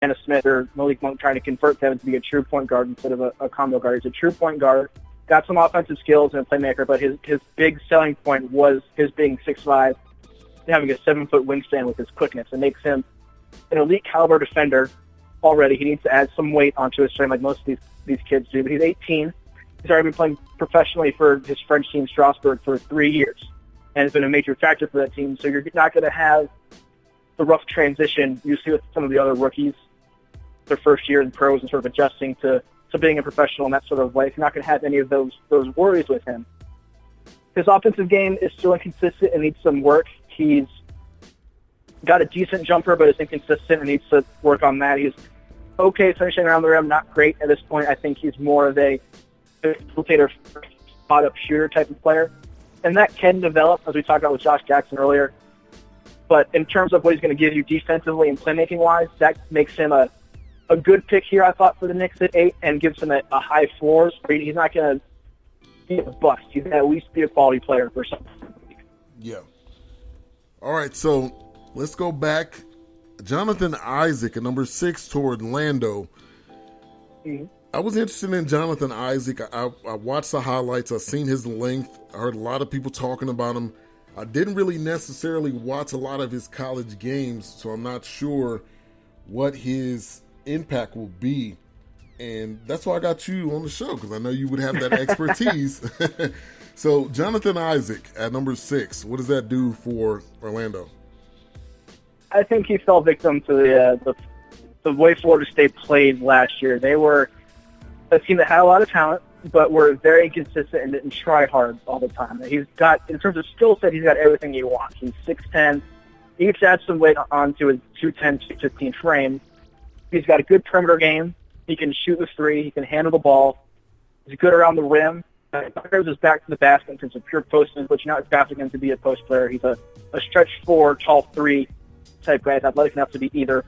Dennis Smith or Malik Monk trying to convert them to be a true point guard instead of a combo guard. He's a true point guard, got some offensive skills and a playmaker, but his big selling point was his being 6'5", having a 7-foot wingspan with his quickness. It makes him an elite caliber defender already. He needs to add some weight onto his frame like most of these kids do, but he's 18. He's already been playing professionally for his French team, Strasbourg, for 3 years, and has been a major factor for that team. So you're not going to have the rough transition you see with some of the other rookies, their first year in pros and sort of adjusting to being a professional in that sort of way. You're not going to have any of those worries with him. His offensive game is still inconsistent and needs some work. He's got a decent jumper, but is inconsistent and needs to work on that. He's okay finishing around the rim, not great at this point. I think he's more of a facilitator, spot-up shooter type of player. And that can develop, as we talked about with Josh Jackson earlier. But in terms of what he's going to give you defensively and playmaking-wise, that makes him a good pick here, I thought, for the Knicks at 8, and gives him a high floors. He's not going to be a bust. He's going to at least be a quality player for something. Yeah. All right, so let's go back. Jonathan Isaac at number 6 toward Orlando. Mm-hmm. I was interested in Jonathan Isaac. I watched the highlights. I've seen his length. I heard a lot of people talking about him. I didn't really necessarily watch a lot of his college games, so I'm not sure what his impact will be. And that's why I got you on the show, because I know you would have that expertise. So Jonathan Isaac at number 6, what does that do for Orlando? I think he fell victim to the way Florida State played last year. They were a team that had a lot of talent, but were very inconsistent and didn't try hard all the time. He's got, in terms of skill set, he's got everything you want. He's 6'10". He needs to add some weight onto his 210, 215 frame. He's got a good perimeter game. He can shoot the three. He can handle the ball. He's good around the rim. He brings us back to the basket in terms of pure posting, but you're not drafting him to be a post player. He's a stretch 4, tall 3 type guy. He's athletic enough to be either.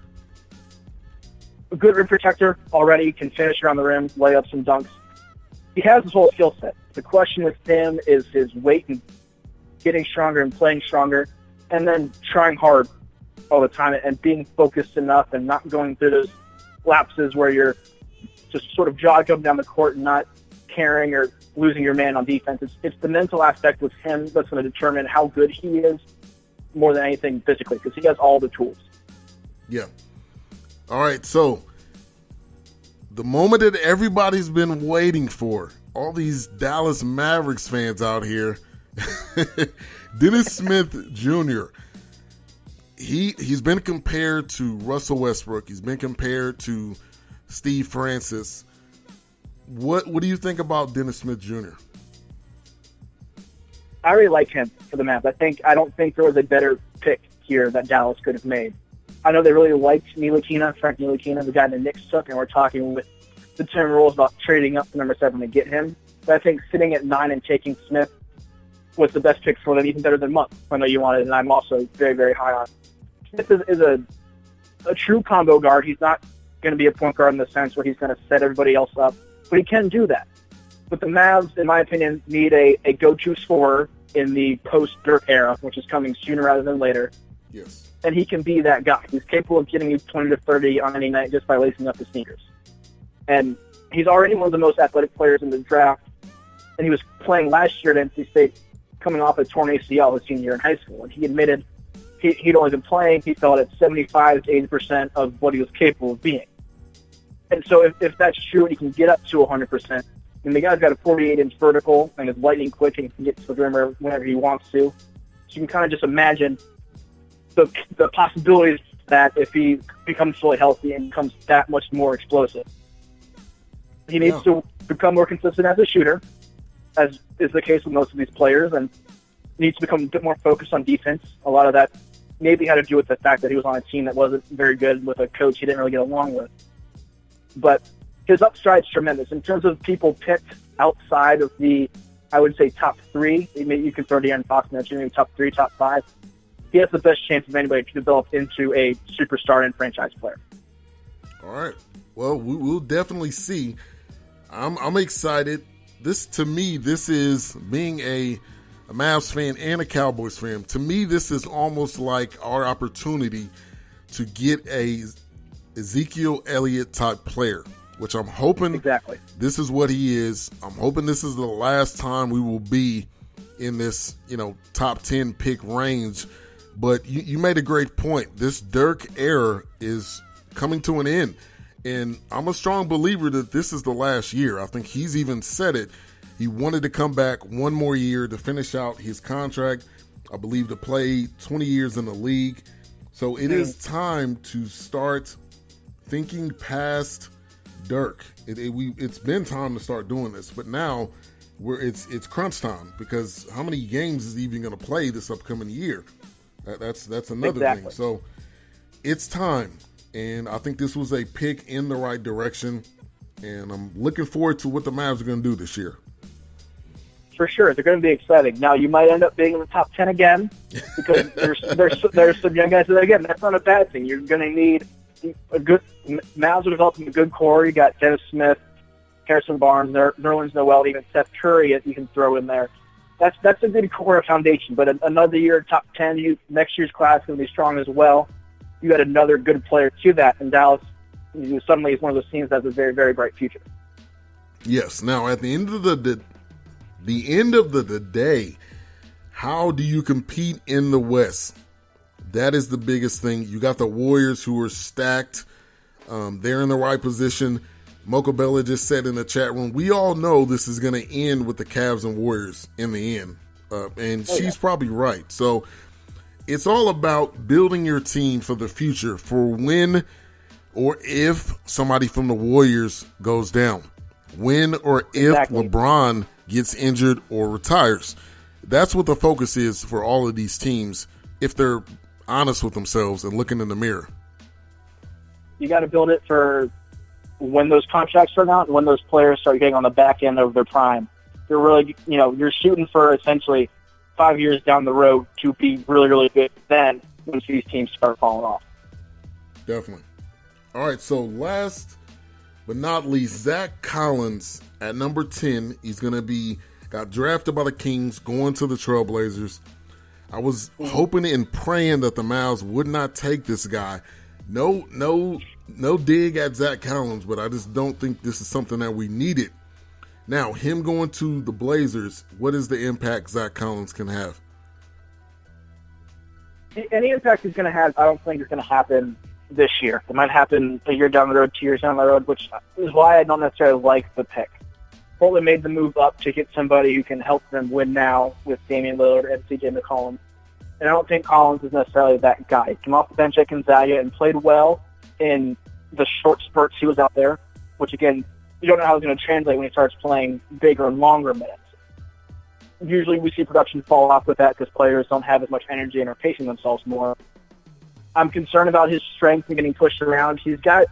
A good rim protector already. He can finish around the rim, layups and dunks. He has his whole skill set. The question with him is his weight and getting stronger and playing stronger, and then trying hard all the time and being focused enough and not going through those lapses where you're just sort of jogging up down the court and not caring or losing your man on defense. It's the mental aspect with him that's going to determine how good he is more than anything physically, because he has all the tools. Yeah. All right, so the moment that everybody's been waiting for, all these Dallas Mavericks fans out here, Dennis Smith Jr., he's been compared to Russell Westbrook. He's been compared to Steve Francis. What do you think about Dennis Smith Jr.? I really like him for the Mavs. I don't think there was a better pick here that Dallas could have made. I know they really liked Frank Ntilikina, the guy the Knicks took, and we're talking with the Timberwolves about trading up to number 7 to get him. But I think sitting at 9 and taking Smith was the best pick for them, even better than Monk. I know you wanted, and I'm also very, very high on. Smith is a true combo guard. He's not going to be a point guard in the sense where he's going to set everybody else up, but he can do that. But the Mavs, in my opinion, need a go-to scorer in the post-Dirk era, which is coming sooner rather than later. Yes. And he can be that guy. He's capable of getting you 20 to 30 on any night just by lacing up his sneakers. And he's already one of the most athletic players in the draft. And he was playing last year at NC State, coming off a torn ACL his senior year in high school. And he admitted he'd only been playing, he felt, at 75 to 80% of what he was capable of being. And so if that's true, he can get up to 100%. And the guy's got a 48-inch vertical and is lightning quick and can get to the rim whenever he wants to. So you can kind of just imagine the possibilities that if he becomes fully healthy and becomes that much more explosive. He needs to become more consistent as a shooter, as is the case with most of these players, and needs to become a bit more focused on defense. A lot of that maybe had to do with the fact that he was on a team that wasn't very good with a coach he didn't really get along with. But his upside's tremendous. In terms of people picked outside of the, I would say, top 3, maybe you can throw De'Aaron Fox in there, maybe top 3, top 5. He has the best chance of anybody to develop into a superstar and franchise player. All right. Well, we'll definitely see. I'm excited. To me, this is being a Mavs fan and a Cowboys fan. To me, this is almost like our opportunity to get a Ezekiel Elliott type player, which I'm hoping Exactly. this is what he is. I'm hoping this is the last time we will be in this, top 10 pick range. But you made a great point. This Dirk era is coming to an end. And I'm a strong believer that this is the last year. I think he's even said it. He wanted to come back one more year to finish out his contract, I believe, to play 20 years in the league. So it is time to start thinking past Dirk. It's been time to start doing this, but now it's crunch time, because how many games is he even going to play this upcoming year? That's another thing. So it's time, and I think this was a pick in the right direction, and I'm looking forward to what the Mavs are going to do this year. For sure, they're going to be exciting. Now, you might end up being in the top 10 again, because there's some young guys that, again, that's not a bad thing. You're going to need a good – Mavs are developing a good core. You got Dennis Smith, Harrison Barnes, Nerlens Noel, even Seth Curry you can throw in there. That's a good core foundation. But another year, top 10, next year's class is going to be strong as well. You got another good player to that, and Dallas suddenly is one of those teams that has a very, very bright future. Yes. Now, at the end of the day, how do you compete in the West? That is the biggest thing. You got the Warriors, who are stacked. They're in the right position. Mocha Bella just said in the chat room, we all know this is going to end with the Cavs and Warriors in the end. And she's probably right. So it's all about building your team for the future, for when or if somebody from the Warriors goes down. When or if LeBron gets injured or retires. That's what the focus is for all of these teams, if they're honest with themselves and looking in the mirror. You got to build it for when those contracts run out and when those players start getting on the back end of their prime. You're really, you're shooting for essentially 5 years down the road to be really, really good then once these teams start falling off. Definitely. All right, so last but not least, Zach Collins at number 10. He's going to got drafted by the Kings, going to the Trailblazers. I was hoping and praying that the Mavs would not take this guy. No dig at Zach Collins, but I just don't think this is something that we needed. Now, him going to the Blazers, what is the impact Zach Collins can have? Any impact he's going to have, I don't think is going to happen this year. It might happen a year down the road, 2 years down the road, which is why I don't necessarily like the pick. Portland made the move up to get somebody who can help them win now with Damian Lillard and CJ McCollum. And I don't think Collins is necessarily that guy. He came off the bench at Gonzaga and played well in the short spurts he was out there, which, again, you don't know how it's going to translate when he starts playing bigger and longer minutes. Usually we see production fall off with that because players don't have as much energy and are pacing themselves more. I'm concerned about his strength and getting pushed around. He's got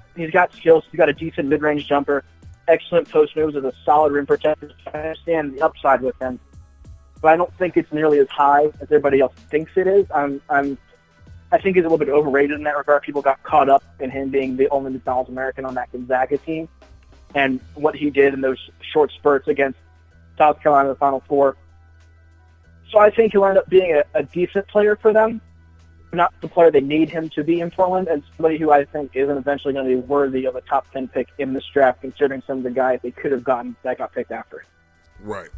skills. He's got a decent mid-range jumper, excellent post moves, as a solid rim protector. I understand the upside with him, but I don't think it's nearly as high as everybody else thinks it is. I think he's a little bit overrated in that regard. People got caught up in him being the only McDonald's American on that Gonzaga team and what he did in those short spurts against South Carolina in the Final Four. So I think he'll end up being a decent player for them, not the player they need him to be in Portland, and somebody who I think isn't eventually going to be worthy of a top 10 pick in this draft, considering some of the guys they could have gotten that got picked after. Right.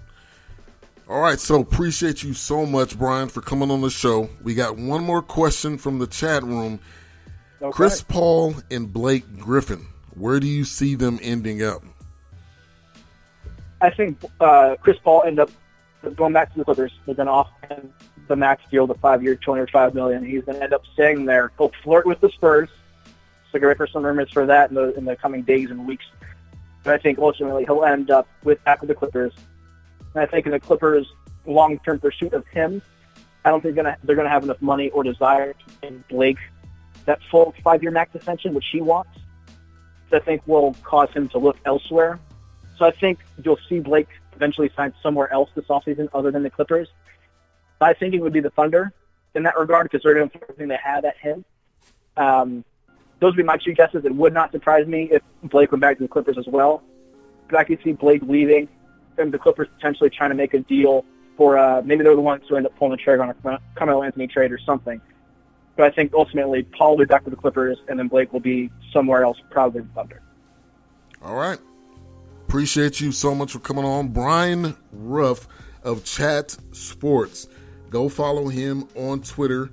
All right, so appreciate you so much, Brian, for coming on the show. We got one more question from the chat room. Okay. Chris Paul and Blake Griffin, where do you see them ending up? I think Chris Paul ended up going back to the Clippers. They're going to offer the max deal, the 5-year, $205 million. He's going to end up staying there. He'll flirt with the Spurs. So get ready for some rumors for that in the coming days and weeks. But I think ultimately he'll end up back with the Clippers. And I think in the Clippers' long-term pursuit of him, I don't think they're going to have enough money or desire to give Blake that full 5-year max extension, which he wants. So I think will cause him to look elsewhere. So I think you'll see Blake eventually sign somewhere else this offseason other than the Clippers. I think it would be the Thunder in that regard because they're going to throw everything they have at him. Those would be my two guesses. It would not surprise me if Blake went back to the Clippers as well. But I could see Blake leaving and the Clippers potentially trying to make a deal for maybe they're the ones who end up pulling the trigger on a Carmelo Anthony trade or something. But I think ultimately Paul will be back with the Clippers, and then Blake will be somewhere else, probably the Thunder. All right. Appreciate you so much for coming on. Brian Rauf of Chat Sports. Go follow him on Twitter,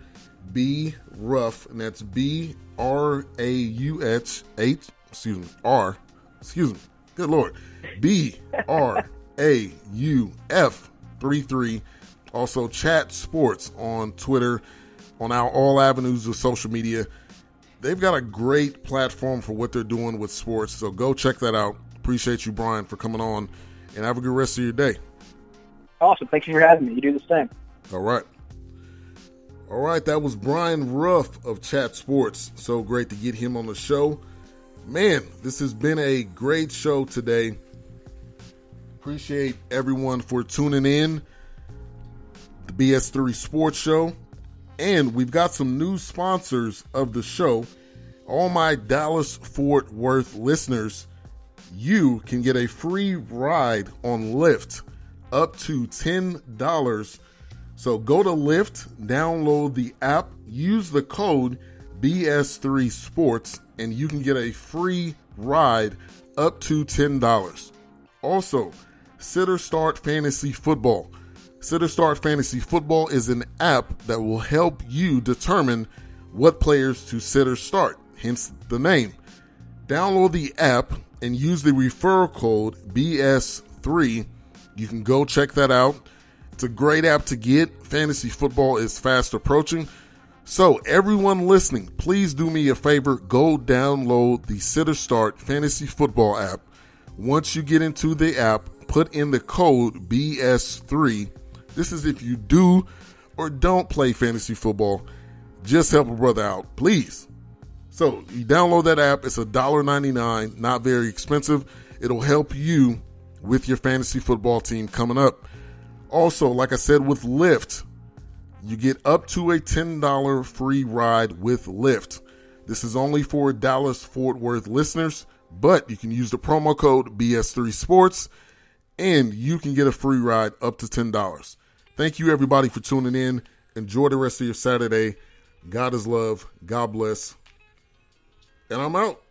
BRauf, and that's Good Lord. BRAUF33. Also, Chat Sports on Twitter, on all avenues of social media. They've got a great platform for what they're doing with sports, so go check that out. Appreciate you, Brian, for coming on, and have a good rest of your day. Awesome. Thank you for having me. You do the same. All right. All right, that was Brian Rauf of Chat Sports. So great to get him on the show. Man, this has been a great show today. Appreciate everyone for tuning in. The BS3 Sports Show. And we've got some new sponsors of the show. All my Dallas-Fort Worth listeners, you can get a free ride on Lyft up to $10. So go to Lyft, download the app, use the code BS3Sports, and you can get a free ride up to $10. Also, Sitter Start Fantasy Football. Sitter Start Fantasy Football is an app that will help you determine what players to sit or start, hence the name. Download the app and use the referral code BS3. You can go check that out. It's a great app to get. Fantasy football is fast approaching. So everyone listening, please do me a favor. Go download the Sitter Start Fantasy Football app. Once you get into the app, put in the code BS3. This is if you do or don't play fantasy football. Just help a brother out, please. So you download that app. It's $1.99, not very expensive. It'll help you with your fantasy football team coming up. Also, like I said, with Lyft, you get up to a $10 free ride with Lyft. This is only for Dallas-Fort Worth listeners, but you can use the promo code BS3Sports, and you can get a free ride up to $10. Thank you, everybody, for tuning in. Enjoy the rest of your Saturday. God is love. God bless. And I'm out.